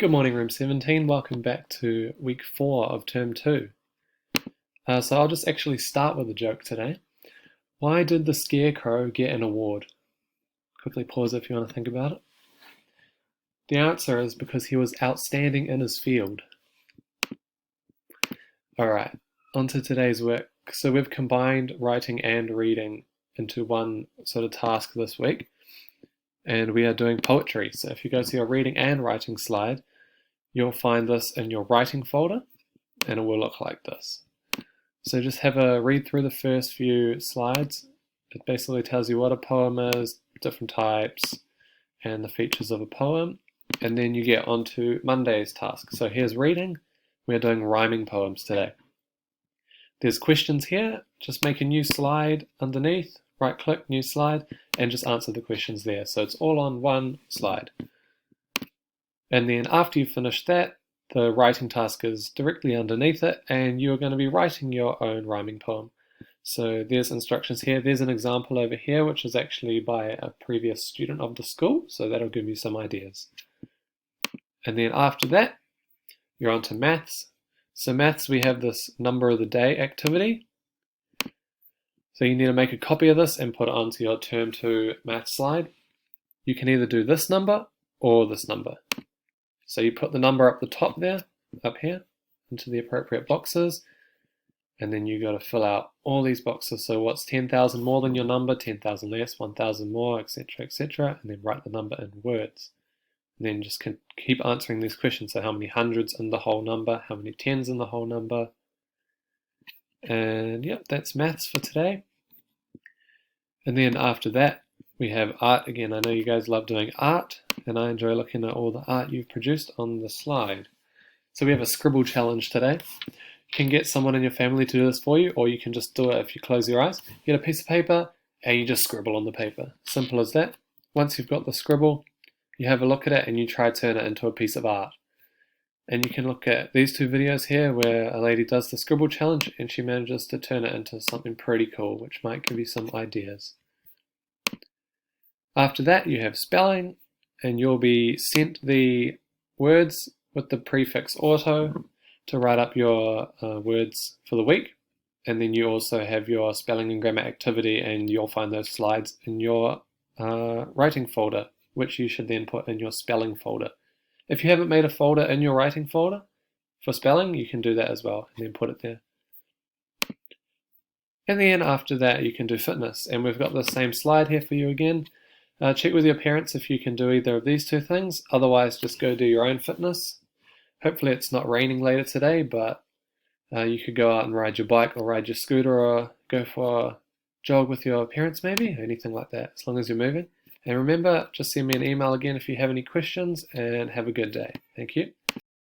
Good morning, Room 17. Welcome back to week 4 of term 2. So I'll just actually start with a joke today. Why did the Scarecrow get an award? Quickly pause if you want to think about it. The answer is because he was outstanding in his field. Alright, on to today's work. So we've combined writing and reading into one sort of task this week. And we are doing poetry. So if you go to your reading and writing slide, you'll find this in your writing folder, and it will look like this. So just have a read through the first few slides. It basically tells you what a poem is, different types, and the features of a poem. And then you get onto Monday's task. So here's reading. We're doing rhyming poems today. There's questions here. Just make a new slide underneath, right click, new slide, and just answer the questions there. So it's all on one slide. And then after you finish that, the writing task is directly underneath it, and you're going to be writing your own rhyming poem. So there's instructions here. There's an example over here, which is actually by a previous student of the school, so that'll give you some ideas. And then after that, you're on to maths. So maths, we have this number of the day activity. So you need to make a copy of this and put it onto your term 2 math slide. You can either do this number or this number. So you put the number up the top there, up here, into the appropriate boxes, and then you got to fill out all these boxes. So what's 10,000 more than your number, 10,000 less, 1,000 more, etc., and then write the number in words. And then just keep answering these questions. So how many hundreds in the whole number, how many tens in the whole number. And yeah, that's maths for today. And then after that, we have art again. I know you guys love doing art, and I enjoy looking at all the art you've produced on the slide. So we have a scribble challenge today. You can get someone in your family to do this for you, or you can just do it if you close your eyes. You get a piece of paper, and you just scribble on the paper. Simple as that. Once you've got the scribble, you have a look at it, and you try to turn it into a piece of art. And you can look at these two videos here where a lady does the scribble challenge, and she manages to turn it into something pretty cool, which might give you some ideas. After that, you have spelling, and you'll be sent the words with the prefix auto to write up your words for the week. And then you also have your spelling and grammar activity, and you'll find those slides in your writing folder, which you should then put in your spelling folder. If you haven't made a folder in your writing folder for spelling, you can do that as well, and then put it there. And then after that, you can do fitness. And we've got the same slide here for you again. Check with your parents if you can do either of these two things. Otherwise, just go do your own fitness. Hopefully it's not raining later today, but you could go out and ride your bike or ride your scooter or go for a jog with your parents maybe, anything like that, as long as you're moving. And remember, just send me an email again if you have any questions, and have a good day. Thank you.